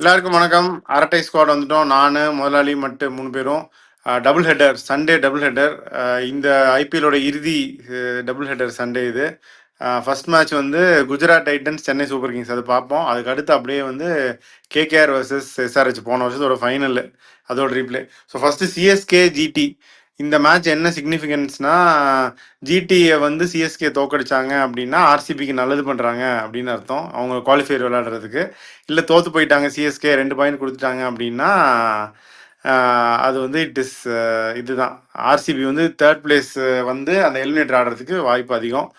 எல்லாருக்கும் வணக்கம். அரட்டை ஸ்குவாட் வந்துட்டோம். நான் முதலாளி மட்டும் 3 பேரும் double header, Sunday double header. இந்த ஐபிஎல்லோட இறுதி டபுள் ஹெட்டர் சண்டே இது. ஃபர்ஸ்ட் மேட்ச் வந்து Gujarat Titans Chennai super Kings, அது பார்ப்போம். அதுக்கு அடுத்து அப்படியே வந்து கேகேஆர் வர்சஸ் எஸ்ஆர்ஹெச், போன வருஷத்தோட ஃபைனல், அதோட replay. So first CSK GT. இந்த மேட்ச் என்ன சிக்னிஃபிகன்ஸ்னா, ஜிடியை வந்து சிஎஸ்கே தோக்கடிச்சாங்க அப்படின்னா ஆர்சிபிக்கு நல்லது பண்ணுறாங்க அப்படின்னு அர்த்தம், அவங்க குவாலிஃபயர் விளையாடுறதுக்கு. இல்லை தோற்று போயிட்டாங்க சிஎஸ்கே 2 பாயிண்ட் கொடுத்துட்டாங்க அப்படின்னா அது வந்து இட் இஸ் இதுதான், ஆர்சிபி வந்து தேர்ட் பிளேஸ் வந்து அந்த எலிமினேட்டர் ஆடுறதுக்கு வாய்ப்பு அதிகம்.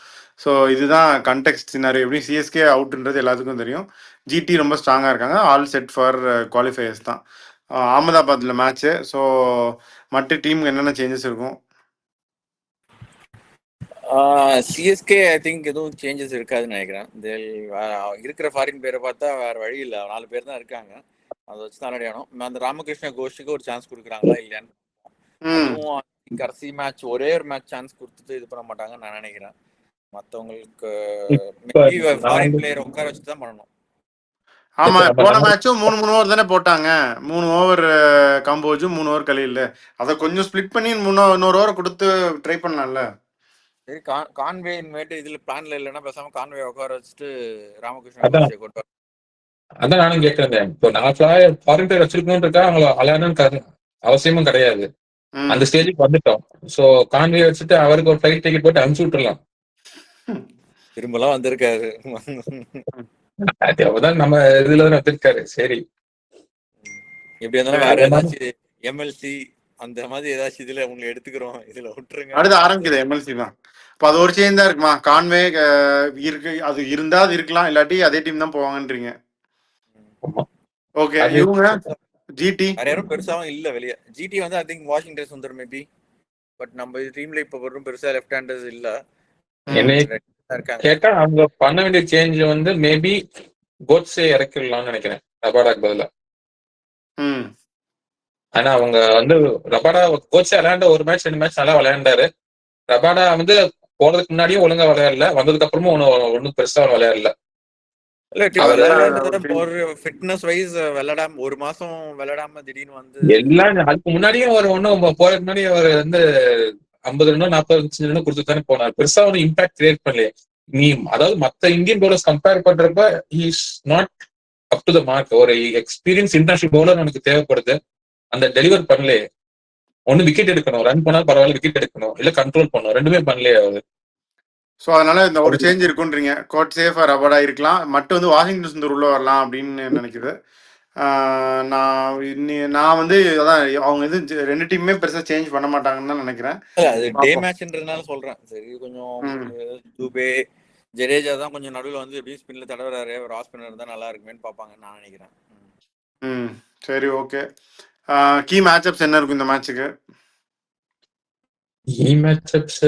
ஸோ இதுதான் கண்டெக்ஸ்ட் சினாரியோ. எப்படி சிஎஸ்கே அவுட்ன்றது எல்லாத்துக்கும் தெரியும். ஜிடி ரொம்ப ஸ்ட்ராங்காக இருக்காங்க, ஆல் செட் ஃபார் குவாலிஃபயர்ஸ் தான். அகமதாபாத்தில் மேட்ச்சு. ஸோ மற்ற டீமுக்கு என்னென்ன சேஞ்சஸ் இருக்கும்? சிஎஸ்கே ஐ திங்க் எதுவும் சேஞ்சஸ் இருக்காதுன்னு நினைக்கிறேன். இருக்கிற ஃபாரின் பேரை பார்த்தா வேற வழி இல்லை, 4 பேர் தான் இருக்காங்க, அதை வச்சு தான் விளையாடணும். அந்த ராமகிருஷ்ண கோஷுக்கு ஒரு சான்ஸ் கொடுக்குறாங்களா இல்லையான்னு. அதுவும் கடைசி மேட்ச் ஒரே ஒரு மேட்ச் சான்ஸ் கொடுத்துட்டு இது பண்ண மாட்டாங்கன்னு நான் நினைக்கிறேன். மற்றவங்களுக்கு ஃபாரின் பிளேயர் உட்கார வச்சு தான் பண்ணணும். ஆமா, போன மேட்சும் 3 ஓவர் தானே போட்டாங்க. 3 ஓவர் கம்போஜும் 3 ஓவர் கலியில். அதை கொஞ்சம் ஸ்பிளிட் பண்ணி இன்னொரு ஓவர் கொடுத்து ட்ரை பண்ணலாம்ல. சரி, கான்வே இன்வேட் இதுல பிளான்ல இல்லைன்னா பேசாம கான்வே உட்கார வச்சுட்டு ராமகிருஷ்ணன் கொண்டு வர. அதான் நானும் கேட்கிறேன். இப்போ நான் ஃபாரின் பிளேயர் வச்சிருக்கணும்ன்றதா அவங்கள அலையானு அவசியமும் கிடையாது. அந்த ஸ்டேஜுக்கு வந்துட்டோம். சோ கான்வே வச்சுட்டு அவருக்கு ஒரு ஃபிளைட் டிக்கெட் போட்டு அனுப்பிச்சு விட்டுறலாம். திரும்பலாம் வந்திருக்காரு, அதுதான் நம்ம இதுல தான் வந்திருக்காரு. சரி, எப்படி இருந்தாலும் வேற ஏதாச்சும் எம்எல்சி அந்த மாதிரி ஏதாச்சும் இதுல உங்களை எடுத்துக்கிறோம், இதுல விட்டுருங்க. அடுத்து ஆரம்பிக்குது எம்எல்சி தான். இப்போ அது ஒரு சேஞ்ச் தான் இருக்குமா? கான்வே இருக்கு, அது இருந்தா அது இருக்கலாம், இல்லாட்டி அதே டீம் தான் போவாங்கன்றீங்க. ஓகே, இவங்க ஜிடி வேற யாரும் பெருசாவும் இல்ல வெளியே. ஜிடி வந்து I think Washington Sundar maybe, but நம்ம டீம்ல இப்ப வரும் பெருசா லெஃப்ட் ஹேண்டர்ஸ் இல்ல. கேட்டா அவங்க பண்ண வேண்டிய சேஞ்ச் வந்து மேபி கோட்ஸே இறக்கிடலாம்னு நினைக்கிறேன் ரபாடாக்கு பதிலா. ஆனா அவங்க வந்து ரபாடா கோட்ஸே விளையாண்ட ஒரு மேட்ச் 2 மேட்ச் நல்லா விளையாண்டாரு. ரபாடா வந்து போறதுக்கு முன்னாடியும் ஒழுங்கா விளையாடல, வந்ததுக்கு அப்புறமும் ஒன்னும் பெருசா விளையாடல. ஃபிட்னஸ் வைஸ் விளையாடாம ஒரு மாசம் விளையாடாம திடீர்னு வந்து எல்லாம் அதுக்கு முன்னாடியும் ஒரு ஒன்னும் போறதுக்கு முன்னாடி அவர் வந்து 50 ரன் 45 ரன் கொடுத்து தானே போனார். பெருசா ஒரு இம்பாக்ட் கிரியேட் பண்ணலையே. நீ அதாவது மத்த இந்தியன் பவுலர்ஸ் கம்பேர் பண்றப்ப is not up to the mark. ஒரு எக்ஸ்பீரியன்ஸ் இன்டர்நேஷனல் பவுலர் எனக்கு தேவைப்படுது, அந்த டெலிவர் பண்ணலையே. ஒண்ணு விக்கெட் எடுக்கணும், ரன் பண்ணா பரவாயில்ல, விக்கெட் எடுக்கணும், இல்ல கண்ட்ரோல் பண்ணணும், ரெண்டுமே பண்ணலையே அவரு. ஸோ அதனால இந்த ஒரு சேஞ்ச் இருக்குன்றீங்க. கோட் சேஃபா ரபாடா இருக்கலாம், மட்டும் வந்து வாஷிங்டன் சுந்தர் உள்ள வரலாம் அப்படின்னு நினைக்குது. நான் வந்து அதான் அவங்க இது 2 டீமுமே பெருசா சேஞ்ச் பண்ண மாட்டாங்கன்னு தான் நினைக்கிறேன். அது டே மேட்ச்ன்றதுனால சொல்றேன். சரி, கொஞ்சம் துபே ஜடேஜா தான் கொஞ்சம் நடுவில் வந்து எப்படி ஸ்பின்ல தடவுறாரு, ஒரு ஆஃப் ஸ்பின்னர் தான் நல்லா இருக்குமேன்னு பார்ப்பாங்கன்னு நான் நினைக்கிறேன். சரி, ஓகே. கீ மேட்சப்ஸ் என்ன இருக்கும் இந்த மேட்சுக்கு? கீ மேட்சப்ஸ்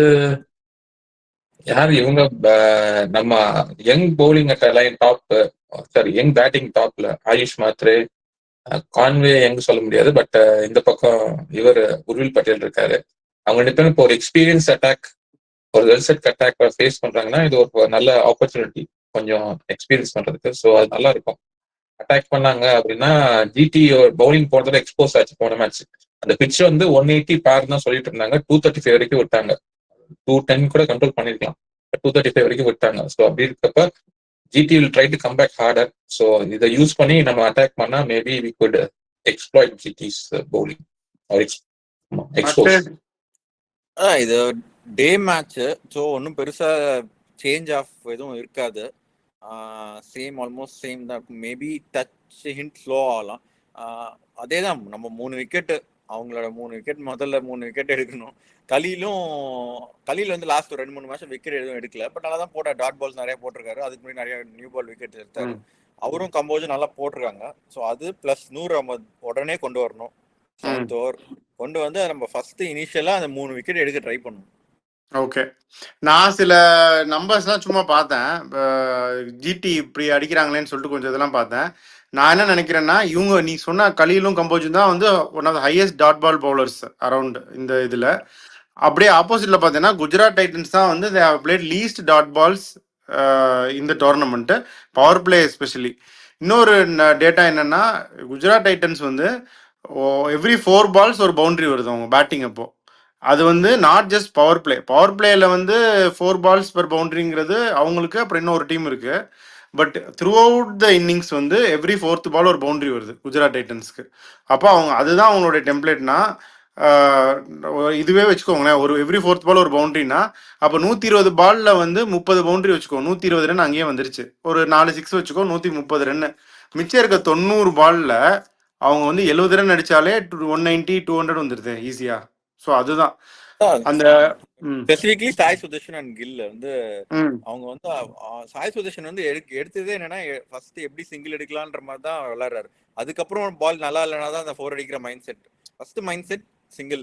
யார் இவங்க? நம்ம young bowling line top, sorry young batting டாப்ல ஆயுஷ் மாத்ரே, கான்வே யங் சொல்ல முடியாது, பட் இந்த பக்கம் இவர் உர்வில் பட்டேல் இருக்காரு. அவங்க 2 பேரும் இப்போ ஒரு எக்ஸ்பீரியன்ஸ் அட்டாக், ஒரு வெல் செட் அட்டாக் ஃபேஸ் பண்றாங்கன்னா இது ஒரு நல்ல ஆப்பர்ச்சுனிட்டி கொஞ்சம் எக்ஸ்பீரியன்ஸ் பண்றதுக்கு. ஸோ அது நல்லா இருக்கும். அட்டாக் பண்ணாங்க அப்படின்னா ஜிடி பவுலிங் போறதுல எக்ஸ்போஸ் ஆச்சு போன மேட்ச். அந்த பிட்ச் வந்து 180 பேர் தான் சொல்லிட்டு இருந்தாங்க, 235 வரைக்கும் விட்டாங்க. 210 கூட கண்ட்ரோல் பண்ணிருக்கலாம், 235 வரைக்கும் விட்டாங்க. ஸோ அப்படி இருக்கப்ப GT will try to come back harder. So இதை யூஸ் பண்ணி நம்ம அட்டாக் பண்ணா maybe we could exploit GT's bowling or expose. இது டே மேட்ச், ஸோ ஒன்றும் பெருசா சேஞ்ச் ஆஃப் எதுவும் இருக்காது. சேம் ஆல்மோஸ்ட் சேம் தான் இருக்கும். மேபி டச் ஹிண்ட் ஸ்லோ ஆகலாம். அதே தான், நம்ம 3 விக்கெட், அவங்களோட 3 விக்கெட், முதல்ல 3 விக்கெட் எடுக்கணும். கலீல் வந்து லாஸ்ட் ஒரு 2-3 மாசம் விக்கெட் எதுவும் எடுக்கல, பட் நல்லா தான் போட்டார். டாட் பால்ஸ் நிறைய போட்டிருக்காரு, அதுக்கு முன்னாடி நிறைய நியூ பால் விக்கெட் எடுத்தாரு. அவரும் கம்போஜும் நல்லா போட்டிருக்காங்க. ஸோ அது பிளஸ் 100 நம்ம உடனே கொண்டு வரணும். 7th ஓவர் கொண்டு வந்து நம்ம ஃபர்ஸ்ட் இனிஷியலா அந்த 3 விக்கெட் எடுக்க ட்ரை பண்ணணும். ஓகே, நான் சில நம்பர்ஸ்லாம் சும்மா பார்த்தேன். ஜிடி இப்படி அடிக்கிறாங்களேன்னு சொல்லிட்டு கொஞ்சம் இதெல்லாம் பார்த்தேன். நான் என்ன நினைக்கிறேன்னா, இவங்க நீ சொன்ன கலீலும் கம்போஜும் தான் வந்து one of the highest dot ball bowlers around இந்த இதில். அப்படியே ஆப்போசிட்ல பார்த்தீங்கன்னா குஜராத் டைட்டன்ஸ் தான் வந்து they have played least dot balls இந்த டோர்னமெண்ட்டு, பவர் பிளே எஸ்பெஷலி. இன்னொரு டேட்டா என்னன்னா, குஜராத் டைட்டன்ஸ் வந்து எவ்ரி 4 பால்ஸ் ஒரு பவுண்டரி வருது அவங்க பேட்டிங் அப்போ. அது வந்து not just power play. Power பிளேல வந்து 4 பால்ஸ் பெர் பவுண்டரிங்கிறது அவங்களுக்கு, அப்புறம் இன்னும் ஒரு டீம் இருக்கு. But through out the innings வந்து எவ்ரி 4th பால் ஒரு பவுண்டரி வருது குஜராத் டைட்டன்ஸ்க்கு. அப்போ அவங்க அதுதான் அவங்களுடைய டெம்ப்ளேட்னா, இதுவே வச்சுக்கோங்களேன், ஒரு எவ்ரி 4th பால் ஒரு பவுண்டரினா, அப்போ 120 பால்ல வந்து 30 பவுண்டரி வச்சுக்கோ, 120 ரன் அங்கேயே வந்துருச்சு. ஒரு 4 6 வச்சுக்கோ, 130 ரன். மிச்சம் இருக்க 90 பால்ல அவங்க வந்து 70 ரன் அடிச்சாலே 190 200 வந்துருது ஈஸியா. ஸோ அதுதான் அந்த ஸ்பெசிஃபிக்லி சாய் சுதர்ஷன் அண்ட் கில் வந்து ம் அவங்க வந்து சாய் சுதர்ஷன் வந்து எடுத்ததே என்னன்னா ஃபர்ஸ்ட் எப்படி சிங்கிள் எடுக்கலான்ற மாதிரி தான் விளையாடுறாரு. அதுக்கப்புறம் பால் நல்லா இல்லைனா தான் அந்த 4 அடிக்கிற mind set. First mind set single,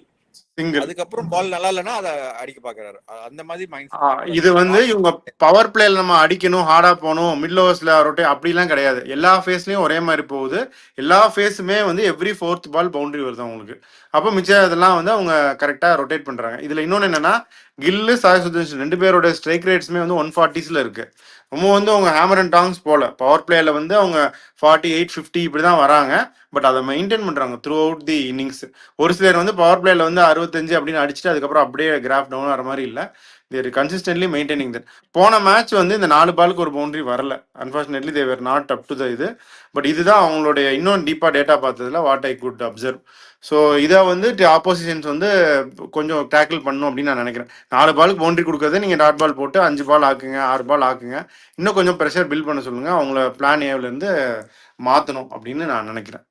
single. அதுக்கப்புறம் பால் நல்லா இல்லைன்னா அதை அடிக்க பாக்குறாரு. அந்த மாதிரி மைண்ட் செட். இது வந்து இவங்க பவர் பிளேல நம்ம அடிக்கணும், ஹார்டா போகணும், மிடில் ஓவர்ஸ்ல ரொட்டே அப்படிலாம் கிடையாது. எல்லா ஃபேஸ்லயும் ஒரே மாதிரி போகுது. எல்லா ஃபேஸுமே வந்து எவ்ரி 4th பால் பவுண்டரி வருது அவங்களுக்கு. அப்போ மிச்சம் இதெல்லாம் வந்து அவங்க கரெக்டாக ரொட்டேட் பண்றாங்க. இதுல இன்னொன்று என்னன்னா, கில்லு சாய் சுதர்ஷன் 2 பேரோட ஸ்ட்ரைக் ரேட்ஸுமே வந்து 140s இருக்கு. ரொம்ப வந்து அவங்க ஹேமர் அண்ட் டாங்ஸ் போல பவர் பிளேல வந்து அவங்க 48 50 இப்படி தான் வராங்க. பட் அதை மெயின்டைன் பண்றாங்க த்ரூ அவுட் தி இன்னிங்ஸ். ஒரு சிலர் வந்து பவர் பிளேல வந்து 65 அப்படின்னு அடிச்சுட்டு அதுக்கப்புறம் அப்படியே கிராஃப் டவுன் வர மாதிரி இல்லை. தேர் கன்சிஸ்டன்ட்லி மெயின்டைனிங் தட். போன மேட்ச் வந்து இந்த 4 பாலுக்கு ஒரு பவுண்டரி வரல. Unfortunately they where not up to the இது. பட் இதுதான் அவங்களுடைய இன்னும் டீப்பாக டேட்டா பார்த்ததுல what I could observe. So இதை வந்து ஆப்போசிஷன்ஸ் வந்து கொஞ்சம் டேக்கிள் பண்ணணும் அப்படின்னு நான் நினைக்கிறேன். 4 பாலுக்கு பவுண்டரி கொடுக்கறது நீங்கள் டாட் பால் போட்டு 5 பால் ஆக்குங்க, 6 பால் ஆக்குங்க. இன்னும் கொஞ்சம் ப்ரெஷர் பில்ட் பண்ண சொல்லுங்க. அவங்கள பிளான் ஏவிலேருந்து மாற்றணும் அப்படின்னு நான் நினைக்கிறேன்.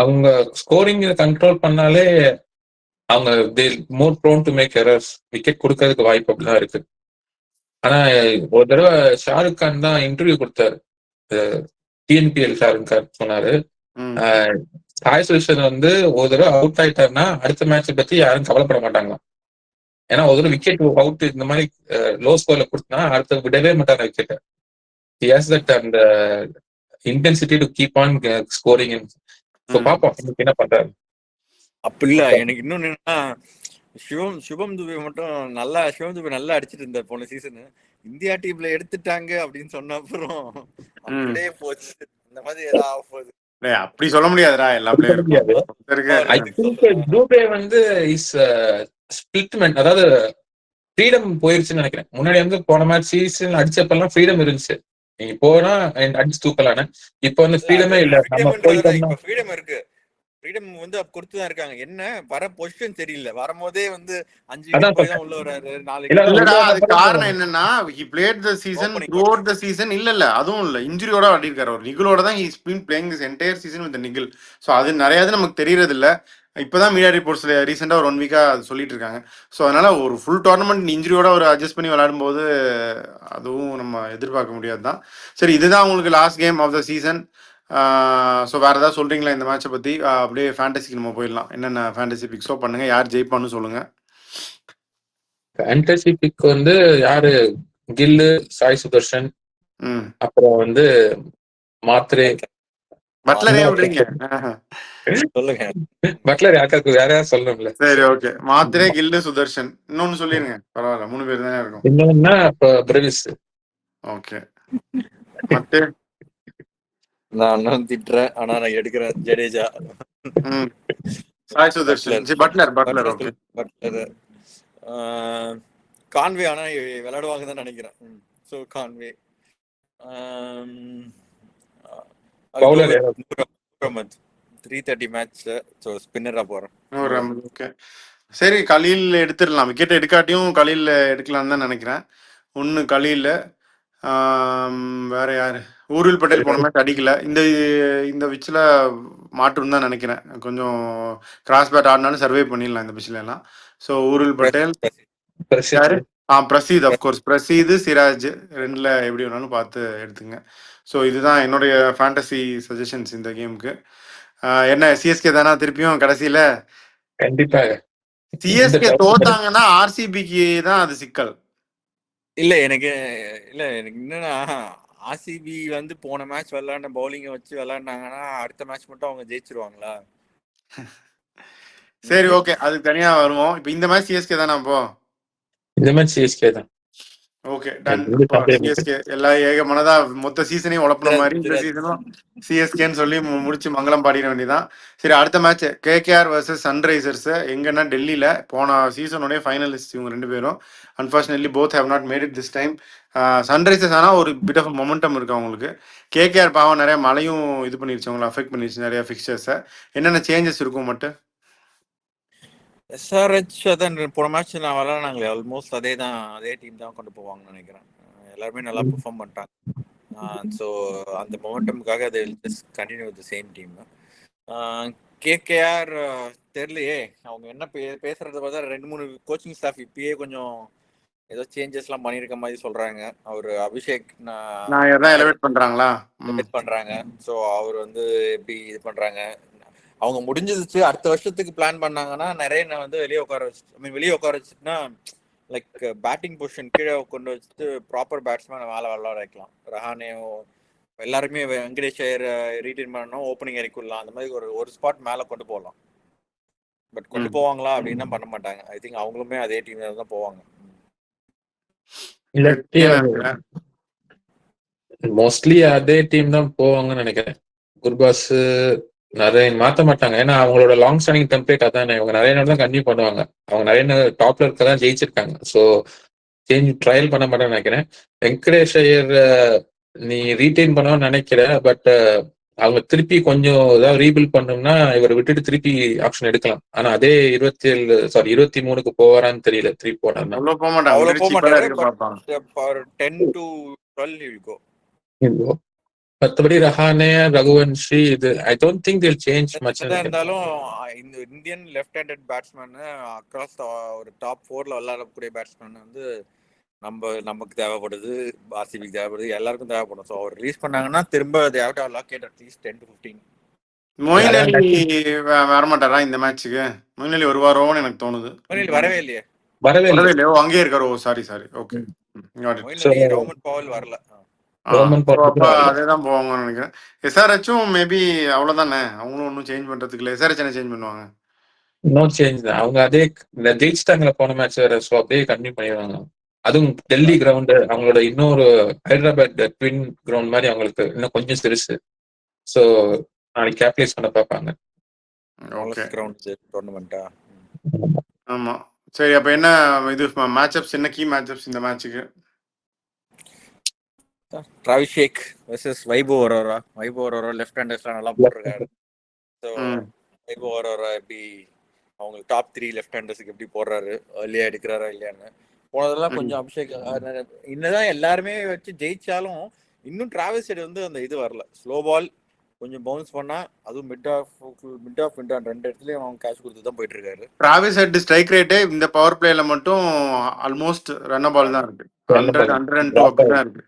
அவங்க ஸ்கோரிங் கண்ட்ரோல் பண்ணாலே அவங்க more prone to make errors. Wicket கொடுக்கறதுக்கு வாய்ப்பு அப்படிதான் இருக்கு. ஆனா ஒரு தடவை ஷாருக் கான் தான் இன்டர்வியூ கொடுத்தாரு, டிஎன்பிஎல் ஷாருக் கான் சொன்னாரு, சாய் சுதர்ஷன் வந்து ஒரு தடவை அவுட் ஆயிட்டாருன்னா அடுத்த மேட்சை பத்தி யாரும் கவலைப்பட மாட்டாங்க. ஏன்னா ஒரு தடவை விக்கெட் அவுட் இந்த மாதிரி லோ ஸ்கோர்ல கொடுத்தா அடுத்த விடவே மாட்டாங்க விக்கெட். He has that அந்த intensity to keep on scoring. So பார்ப்போம் என்ன பண்றாரு. அப்படி இல்ல, எனக்கு இன்னொன்னு என்னன்னா, சுபம் துபே மட்டும் நல்லா, சுபம் துபே நல்லா அடிச்சிட்டு இருந்தார் போன சீசன். இந்தியா டீம்ல எடுத்துட்டாங்க அப்படின்னு சொன்ன அப்புறம் அப்படியே போச்சு. இந்த மாதிரி ஏதாவது போகுது அப்படி சொல்ல முடியாதுடா, எல்லா பிளேயருக்கும். துபே வந்து இஸ் ஸ்பிளிட்மென்ட், அதாவது ஃப்ரீடம் போயிருச்சுன்னு நினைக்கிறேன். முன்னாடி வந்து போன மாதிரி சீசன் அடிச்சப்பெல்லாம் ஃப்ரீடம் இருந்துச்சு, நீங்க போனா அடிச்சு தூக்கலான்னு. இப்ப வந்து ஃப்ரீடமே இல்ல. நம்ம போயிட்டோம்னா ஃப்ரீடம் இருக்கு, ஃப்ரீடம் வந்து கொடுத்துதான் இருக்காங்க. என்ன வர பொசிஷன் தெரியல, வரும்போதே வந்து 5 விக்கெட் போய் தான் உள்ள வராரு. 4 இல்லடா, அது காரணம் என்னன்னா, he played the season throughout the season. இல்ல அதுவும் இல்ல, இன்ஜுரியோட ஆடிருக்காரு. ஒரு நிகிலோட தான் he has been playing this entire season with the Nikhil. So அது நிறைய நமக்கு தெரியறது இல்ல. இப்பதான் மீடியா ரிப்போர்ட்ஸ்ல ரீசெண்டா ஒரு 1 வீக்கா சொல்லிட்டு இருக்காங்க. ஸோ அதனால ஒரு ஃபுல் டோர்னமெண்ட் இன்ஜுரியோட ஒரு அட்ஜஸ்ட் பண்ணி விளையாடும் போது அதுவும் நம்ம எதிர்பார்க்க முடியாது தான். சரி, இதுதான் உங்களுக்கு last game of the season. So வேறு ஏதாவது சொல்கிறீங்களா இந்த மேட்சை பற்றி? அப்படியே ஃபேண்டசிக்கு நம்ம போயிடலாம். என்னென்ன ஃபேண்டசி பிக்ஸோ பண்ணுங்கள், யார் ஜெயிப்பான்னு சொல்லுங்கள். ஃபேண்டசி பிக் வந்து யாரு? கில்லு, சாய் சுதர்ஷன், அப்புறம் வந்து மாத்ரே, பட்லரே விடுறீங்க. சொல்லுங்க, பட்லர் யாருக்காருக்கு வேற யாரும் சொல்லணும்ல. சரி, ஓகே. மாத்ரே, கில்லு, சுதர்ஷன். இன்னொன்னு சொல்லிருங்க, பரவாயில்ல, 3 பேர் தானே இருக்கும். இன்னொன்னா பிரவிஸ். ஓகே. மத்தே நான் திட்டுறேன், ஆனா நான் எடுக்கிறேன் Jadeja. Sai Sudharsan, Buttler. Okay, Buttler. Conway ஆனா விளையாடுவாங்க தான் நினைக்கிறேன். So Conway. Bowler 330 match. So ஸ்பின்னரா போறேன். ஓகே. சரி, கலீல் எடுத்துடலாம். விக்கெட் எடுக்காட்டியும் கலீல் எடுக்கலாம்னு தான் நினைக்கிறேன். ஒன்று கலீல், வேற யாரு? ஊர்வில் பட்டேல் போன மேட்ச் அடிக்கல. இந்த பிச்சில் மாற்றுன்னு தான் நினைக்கிறேன். கொஞ்சம் கிராஸ் பேட் ஆடினாலும் சர்வே பண்ணிடலாம் இந்த பிச்சில் எல்லாம். ஸோ ஊர்வில் பட்டேல், யாரு? பிரசீத், அப்கோர்ஸ் பிரசீத், சிராஜ், ரெண்டுல எப்படி வேணாலும் பார்த்து எடுத்துங்க. ஸோ இதுதான் என்னுடைய ஃபேண்டசி சஜஷன்ஸ் இந்த கேமுக்கு. என்ன சிஎஸ்கே தானா திருப்பியும் கடைசியில? கண்டிப்பாக சிஎஸ்கே தோத்தாங்கன்னா ஆர்சிபிக்கு தான் அது சிக்கல். இல்ல எனக்கு என்னன்னா, ஆர்சிபி வந்து போன மேட்ச் விளையாண்ட பவுலிங்க வச்சு விளையாண்டாங்கன்னா அடுத்த மேட்ச் மட்டும் அவங்க ஜெயிச்சிருவாங்களா? சரி, ஓகே, அதுக்கு தனியா வருவோம். இப்போ இந்த மேட்ச் சிஎஸ்கே தானா? அப்போ இந்த மேட்ச் சிஎஸ்கே தான். Okay done. டெல்லி அப்போ சாம்பியன். சிஎஸ்கே எல்லா ஏக மனதா மொத்த சீசனையும் உழப்புன குஜராத் மாதிரி இந்த குஜராத் சீசனும் சிஎஸ்கேன்னு சொல்லி முடிச்சு மங்களம் பாடிட வேண்டியதான். சரி, அடுத்த மேட்ச் கேகேஆர் வர்சஸ் சன்ரைசர்ஸ். எங்கன்னா டெல்லியில போன சீசனுடைய ஃபைனலிஸ்ட் இவங்க ரெண்டு பேரும். Unfortunately both have not made it this time. Sunrisers ஆனால் ஒரு பிட் ஆஃப் மொமெண்டம் இருக்கு அவங்களுக்கு. கேகேஆர் பாவம் நிறைய மழையும் இது பண்ணிருச்சு, அவங்களை அஃபெக்ட் பண்ணிருச்சு நிறைய ஃபிக்சர்ஸை. என்னென்ன சேஞ்சஸ் இருக்கும் மட்டும்? எஸ்ஆர்ஹெச் அதான் போன மேட்ச் நான் விளாட்னாங்களே, ஆல்மோஸ்ட் அதே டீம் தான் கொண்டு போவாங்கன்னு நினைக்கிறேன். எல்லாருமே நல்லா பெர்ஃபார்ம் பண்ணிட்டாங்க. ஸோ அந்த மொமெண்டமுக்காக அது just continue with same team. KKR தெரியலையே, அவங்க என்ன பேசுறத பார்த்தா 2-3 கோச்சிங் ஸ்டாஃப் இப்பயே கொஞ்சம் ஏதோ சேஞ்சஸ்லாம் பண்ணியிருக்க மாதிரி சொல்றாங்க. அவர் அபிஷேக் எலவேட் பண்றாங்களா? பண்றாங்க. ஸோ அவர் வந்து எப்படி இது பண்றாங்க, அவங்க முடிஞ்சிருச்சு அடுத்த வருஷத்துக்கு பிளான் பண்ணாங்கன்னா நிறைய வந்து வெளியே உட்கார வச்சுன்னா லைக் பேட்டிங் பொசிஷன் கீழே கொண்டு வச்சுட்டு ப்ராப்பர் பேட்ஸ்மேன் மேலே விளாட வைக்கலாம். ரஹானேயோ எல்லாருமே வெங்கடேஷ் ஐயர் ரீட்டைன் பண்ணணும், ஓப்பனிங் இறக்கிடலாம், அந்த மாதிரி ஒரு ஸ்பாட் மேலே கொண்டு போகலாம். பட் கொண்டு போவாங்களா அப்படின்னா பண்ண மாட்டாங்க. ஐ திங்க் அவங்களுமே அதே டீம்ல தான் போவாங்க. மோஸ்ட்லி அதே டீம் தான் போவாங்கன்னு நினைக்கிறேன். குர்பாஸ் நிறைய மாற்ற மாட்டாங்க, ஏன்னா அவங்களோட லாங் ஸ்டாண்டிங் டெம்ப்ளேட் அதானே. அவங்க நிறைய நாள் தான் கன்டினியூ பண்ணுவாங்க. அவங்க நிறைய டாப்ல இருக்க தான் ஜெயிச்சிருக்காங்க. ஸோ சேஞ்ச் ட்ரையல் பண்ண மாட்டேன்னு நினைக்கிறேன். வெங்கடேஷ் ஐயர் நீ ரீட்டைன் பண்ணணும்னு நினைக்கிற, பட் அவங்க திருப்பி கொஞ்சம் ஏதாவது ரீபில்ட் பண்ணணும்னா இவரை விட்டுட்டு திருப்பி ஆப்ஷன் எடுக்கலாம். ஆனா அதே 23க்கு போவாரான்னு தெரியல. திருப்பி போனார்னா அவ்வளோ போக மாட்டாரு. 10 to 12 he will go. மற்றபடி ரஹானே, ரகுவன்ஷி, இது I don't think they'll change much. இருந்தாலும் இந்த Indian left handed batsman across ஒரு டாப் 4ல விளையாடக்கூடிய பேட்ஸ்மேன் வந்து நமக்கு தேவைப்படுது, ஆர்சிபிக்கு தேவைப்படுது, எல்லாருக்கும் தேவைப்படும். ஸோ அவர் ரிலீஸ் பண்ணாங்கன்னா திரும்ப லொக்கேட் அட்லீஸ்ட் 10 to 15. மொயின் அலி வரமாட்டாரா இந்த மேட்சுக்கு? மொயின் அலி வருவாரோன்னு எனக்கு தோணுது. வரவே இல்லையே. இல்லையோ, அங்கேயே இருக்காரு. Sorry okay. ரோமன் பவல் வரல. அதேதான் போவாங்கன்னு நினைக்கிறேன். எஸ்ஆர்ஹெச்சும் மேபி அவ்வளவுதானே, அவங்களும் ஒன்றும் சேஞ்ச் பண்றதுக்கு இல்லை. எஸ்ஆர்ஹெச் என்ன சேஞ்ச் பண்ணுவாங்க? நோ சேஞ்ச் தான். அவங்க அதே ஜெயிச்சிட்டாங்களா போன மேட்ச் வேற, ஸோ அப்படியே கண்டினியூ பண்ணிடுவாங்க. அதுவும் டெல்லி கிரவுண்டு அவங்களோட இன்னொரு ஹைதராபாத் ட்வின் கிரவுண்ட் மாதிரி அவங்களுக்கு இன்னும் கொஞ்சம் சிறுசு. ஸோ நாளைக்கு கேப்டலைஸ் பண்ண பார்ப்பாங்க. ஆமா, சரி. அப்ப என்ன இது மேட்சப்ஸ், என்ன கீ மேட்சப்ஸ் இந்த மேட்சுக்கு? டிராவிஸ் ஷேக் வெர்சஸ் வைபவ் அரோரா. வைபவ் அரோரா லெஃப்ட் ஹேண்டர்ஸ்லாம் நல்லா போட்டிருக்காரு. ஸோ வைபவ் அரோரா எப்படி அவங்க டாப் 3 லெஃப்ட் ஹேண்டர்ஸுக்கு எப்படி போடுறாரு, ஏர்லியா எடுக்கிறாரா இல்லையான்னு. போனதெல்லாம் கொஞ்சம் அபிஷேக் இன்னதான் எல்லாருமே வச்சு ஜெயிச்சாலும் இன்னும் டிராவிஸ் ஹெட் வந்து அந்த இது வரல. ஸ்லோ பால் கொஞ்சம் பவுன்ஸ் பண்ணா, அதுவும் மிட் ஆஃப் ரெண்டு இடத்துலயும் அவங்க கேட்ச் கொடுத்து தான் போயிட்டு இருக்காரு. டிராவிஸ் ஹெட் ஸ்ட்ரைக் ரேட்டே இந்த பவர் பிளேல மட்டும் ஆல்மோஸ்ட் ரன்னபால் தான் இருக்கு. 102 அப்படிதான் இருக்கு.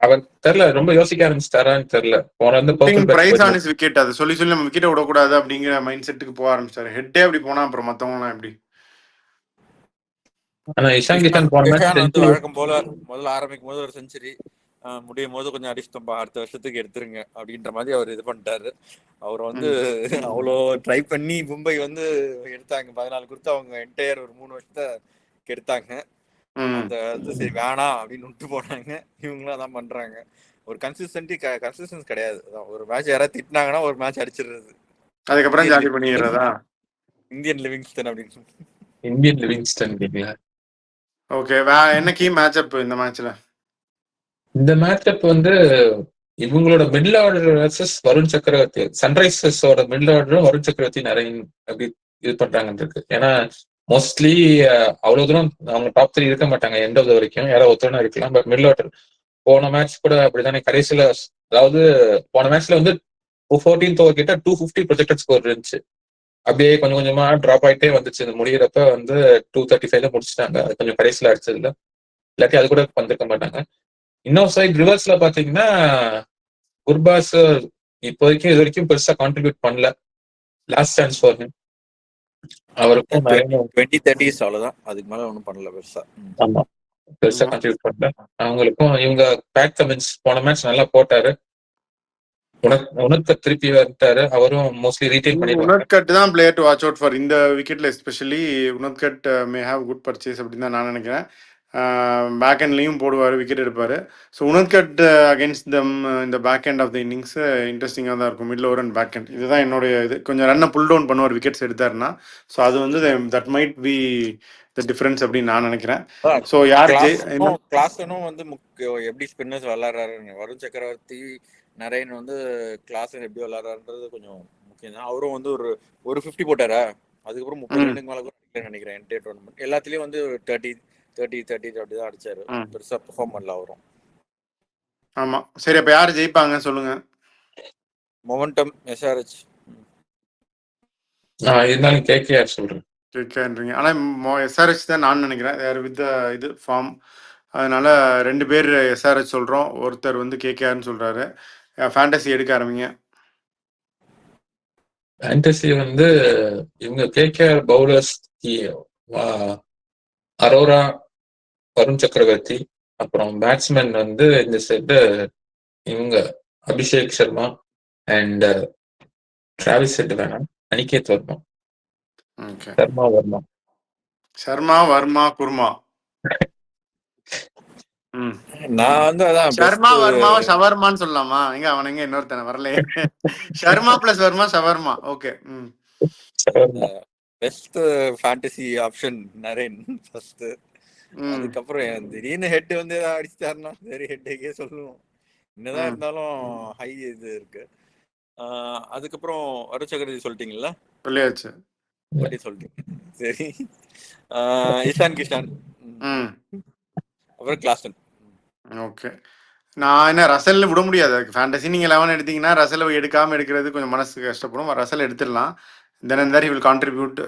அவர் தெரியல, ரொம்ப யோசிக்க ஆரம்பிச்சிட்டாரான்னு தெரியல. போன வந்து பிரைஸ் ஆன் இஸ் விக்கெட், அது சொல்லி நம்ம விக்கெட்டை விடக்கூடாது அப்படிங்கிற மைண்ட் செட்டுக்கு போக ஆரம்பிச்சாரு. ஹெட்டே அப்படி போனா அப்புறம் மத்தவங்க எப்படி? ஆனா இஷான் கிஷன் போன மேட்ச் வழக்கம் போல முதல்ல ஆரம்பிக்கும் போது ஒரு செஞ்சுரி, முடியும் போது கொஞ்சம் அடிச்சுட்டோம்பா, அடுத்த வருஷத்துக்கு எடுத்துருங்க அப்படின்ற மாதிரி அவர் இது பண்ணிட்டாரு. அவர் வந்து அவ்வளோ ட்ரை பண்ணி மும்பை வந்து எடுத்தாங்க. 14 கொடுத்து அவங்க என்டையர் ஒரு 3 வருஷத்தை எடுத்தாங்க. அந்த சரி வேணாம் அப்படின்னு விட்டு போனாங்க. இவங்களும் தான் பண்றாங்க. ஒரு கன்சிஸ்டன்ஸ் கிடையாது. ஒரு மேட்ச் யாராவது திட்டினாங்கன்னா ஒரு மேட்ச் அடிச்சிடுறது, அதுக்கப்புறம் ஜாலி பண்ணிடுறதா இந்தியன் லிவிங்ஸ்டன் அப்படின்னு. Indian Livingstone. ஓகே, என்ன கீ மேட்சப் இந்த மேட்ச்ல? இந்த மேட்சப் வந்து இவங்களோட மிடில் ஆர்டர் வர்சஸ் வருண் சக்கரவர்த்தி. சன்ரைசர்ஸோட மிடில் ஆர்டரும் வருண் சக்கரவர்த்தி நிறைய அப்படி இது பண்றாங்கன்னு இருக்கு. ஏன்னா மோஸ்ட்லி அவ்வளவு தூரம் அவங்க டாப் 3 இருக்க மாட்டாங்க எண்ட் ஆஃப் த வரைக்கும், யாராவது ஒருத்தரனா இருக்கலாம். பட் மிடில் ஆர்டர் போன மேட்ச் கூட அப்படித்தானே கடைசியில, அதாவது போன மேட்ச்ல வந்து 14th ஓவர் கிட்ட 250 ப்ரொஜெக்டட் ஸ்கோர் இருந்துச்சு. அப்படியே கொஞ்சம் கொஞ்சமா டிராப் ஆகிட்டே வந்துச்சு. இந்த முடிகிறப்ப வந்து 235 முடிச்சிட்டாங்க. அது கொஞ்சம் கடைசியில அடிச்சதுல, இல்லாட்டி அது கூட வந்திருக்க மாட்டாங்க. இன்னொரு சைட் ரிவர்ஸ்ல பாத்தீங்கன்னா குர்பாஸ் இப்போதைக்கும் இது வரைக்கும் பெருசா கான்ட்ரிபியூட் பண்ணல. Last chance for him. அவருக்கும் 20-30 அவ்வளவுதான், அதுக்கு மேல ஒன்றும் பண்ணல பெருசா. ஆமா, பெருசா கான்ட்ரிபியூட் பண்ணல. அவங்களுக்கும் இவங்க பேட் கமெண்ட்ஸ் போன மேட்ச் நல்லா போட்டாரு. உனத்கட் திருப்பி வந்துட்டாரு, அவரும் மோஸ்ட்லி ரீடைன் பண்ணிடுவாங்க. உனத்கட் தான் player to watch out for இந்த விக்கெட்ல. Especially Unadkat may have good purchase அப்படின்னு தான் நான் நினைக்கிறேன். பேக் எண்ட்லேயும் போடுவார், விக்கெட் எடுப்பார். ஸோ உனத்கட் அகேன்ஸ்ட் தம் இந்த back end of the innings இன்ட்ரெஸ்டிங்காக தான் இருக்கும். Middle over and back end இதுதான் என்னுடைய இது. கொஞ்சம் ரன்னை புல் டவுன் பண்ணுவார் விக்கெட்ஸ் எடுத்தாருன்னா. ஸோ அது வந்து that might be the difference அப்படின்னு நான் நினைக்கிறேன். ஸோ யார் கிளாஸனும் வந்து எப்படி ஸ்பின்னர்ஸ் விளாட்றாருன்னு, வருண் சக்கரவர்த்தி நரேன் வந்து கிளாஸன் எப்படி விளாட்றாருன்றது கொஞ்சம் முக்கியம் தான். அவரும் வந்து ஒரு 50 போட்டாரா, அதுக்கப்புறம் 30 ரன்னுக்கு மேலே கூட நினைக்கிறேன் என்டே டோர்னமெண்ட் எல்லாத்துலேயும் வந்து 30 அப்படி தான் அடிச்சாரு. பெருசாக பெர்ஃபார்ம் பண்ணல அவரும். ஆமாம், சரி. அப்போ யார் ஜெயிப்பாங்க சொல்லுங்க? Momentum SRH. இருந்தாலும் கேகேஆர் சொல்கிறேன். கேட்கன்றீங்க. ஆனால் எஸ்ஆர்ஹெச் தான் நான் நினைக்கிறேன். யார் வித் இது ஃபார்ம். அதனால 2 பேர் எஸ்ஆர்ஹெச் சொல்கிறோம், ஒருத்தர் வந்து கேகேஆர்னு சொல்கிறாரு. ஃபேண்டசி எடுக்க ஆரம்பிங்க. ஃபேண்டசி வந்து இவங்க கேகேஆர் பவுலர்ஸ் அரோரா, வருண் சக்கரவர்த்தி, அப்புறம் பேட்ஸ்மேன் வந்து இந்த செட்டு இவங்க Abhishek Sharma and Travis head வேணாம், அனிகேத் வர்மா. சர்மா வர்மா குர்மா. நான் வந்து அதான் சர்மா வர்மாவை ஷவர்மான்னு சொல்லலாமா? எங்க அவனுங்க இன்னொருத்தன வரலையே. Sharma plus Varma shawarma. Okay. Best fantasy option Narine first. அதுக்கப்புறம் திடீர்னு ஹெட் வந்து ஏதாவது அடிச்சிட்டாருன்னா சரி ஹெட்டேக்கே சொல்லுவோம். என்னதான் இருந்தாலும் ஹை இது இருக்கு. அதுக்கப்புறம் வருண் சக்கரவர்த்தி சொல்லிட்டீங்களா? சொல்லியாச்சு. சொல்லிட்டீங்க, சரி. இஷான் கிஷான், அப்புறம் கிளாசன். ஓகே. நான் என்ன ரசல் விட முடியாது ஃபேண்டசி. நீங்கள் 11 எடுத்தீங்கன்னா ரசல் எடுக்காமல் எடுக்கிறது கொஞ்சம் மனசுக்கு கஷ்டப்படும். ரசல் எடுத்துடலாம். தென் தட் ஹி வில் கான்ட்ரிபியூட்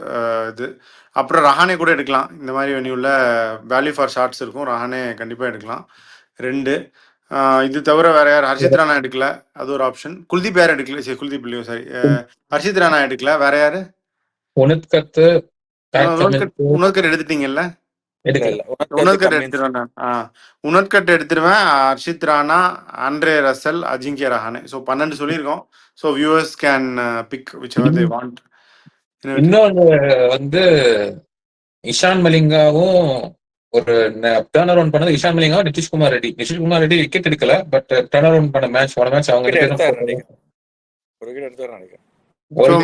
இது. அப்புறம் ரஹானே கூட எடுக்கலாம். இந்த மாதிரி வெனியூவில் வேல்யூ ஃபார் ஷார்ட்ஸ் இருக்கும், ரஹானே கண்டிப்பாக எடுக்கலாம். 2 இது தவிர வேற யார்? ஹர்ஷித் ராணா எடுக்கல, அது ஒரு ஆப்ஷன். குல்தீப் யார் எடுக்கல? சரி, குல்தீப் இல்லையோ, சாரி, ஹர்ஷித் ராணா எடுக்கல. வேற யாரு? உனத்கட் எடுத்துட்டீங்கல்ல? உனத்கட் எடுத்துருவேன். உனத்கட் எடுத்துருவேன். Harshit Rana, Andre Russell, Ajinkya Rahane. So 12 சொல்லியிருக்கோம். So viewers can big which ever they want. இன்னொன்று வந்து இஷான் மலிங்காவும் ஒரு டர்ன் அரவுண்ட் பண்ணது. இஷான் மலிங்கா, நிதிஷ்குமார் ரெட்டி விக்கெட் எடுக்கல, பட் டர்ன் அரவுண்ட் பண்ண மேட்ச் அவங்க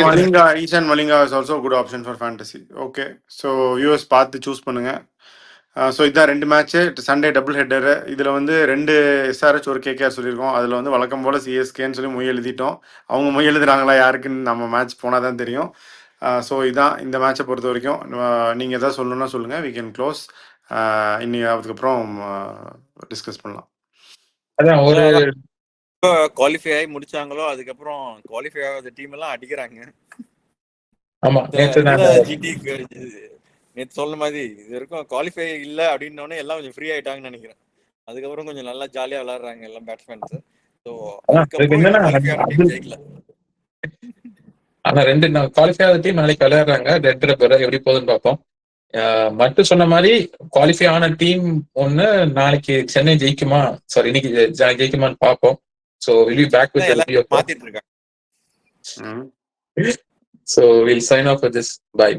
Malinga, Ishaan Malinga is also good option for fantasy. Okay, so viewers பார்த்து சூஸ் பண்ணுங்க. ஸோ இதான் 2 மேட்ச்சு சண்டே டபுள் ஹெட்டரு. இதில் வந்து 2 எஸ்ஆர்ஹெச் ஒரு கேகேஆர் சொல்லியிருக்கோம். அதில் வந்து வழக்கம் போல் சிஎஸ்கேன்னு சொல்லி மொய் எழுதிட்டோம். அவங்க மொய் எழுதுறாங்களா யாருக்குன்னு நம்ம மேட்ச் போனால் தான் தெரியும். ஸோ இதான் இந்த மேட்சை பொறுத்த வரைக்கும். நீங்கள் எதாவது சொல்லணும்னா சொல்லுங்கள், வி கேன் க்ளோஸ். இன்னைக்கு அதுக்கப்புறம் டிஸ்கஸ் பண்ணலாம். அதான் ஒரு குவாலிஃபை ஆகி முடிச்சாங்களோ அதுக்கப்புறம் குவாலிஃபை ஆகாத டீம் எல்லாம் அடிக்கிறாங்க. ஆமா, நேற்று சொல்ல மாதிரி இது வரைக்கும் குவாலிஃபை இல்லை அப்படின்னோடனே எல்லாம் கொஞ்சம் ஃப்ரீ ஆயிட்டாங்கன்னு நினைக்கிறேன். அதுக்கப்புறம் கொஞ்சம் நல்லா ஜாலியா விளையாடுறாங்க எல்லாம் பேட்ஸ்மேன்ஸ். ஸோ ஜெயிக்கல. ஆனா 2 குவாலிஃபை ஆகாத டீம் நாளைக்கு விளையாடுறாங்க. எப்படி போகுதுன்னு பார்ப்போம். மட்டும் சொன்ன மாதிரி குவாலிஃபை ஆன டீம் ஒண்ணு நாளைக்கு சென்னை ஜெயிக்குமா, சாரி இன்னைக்கு ஜெயிக்குமான்னு பார்ப்போம். So will be back with review. மாத்திட்டு இருக்காங்க. So we'll sign off with this. Bye.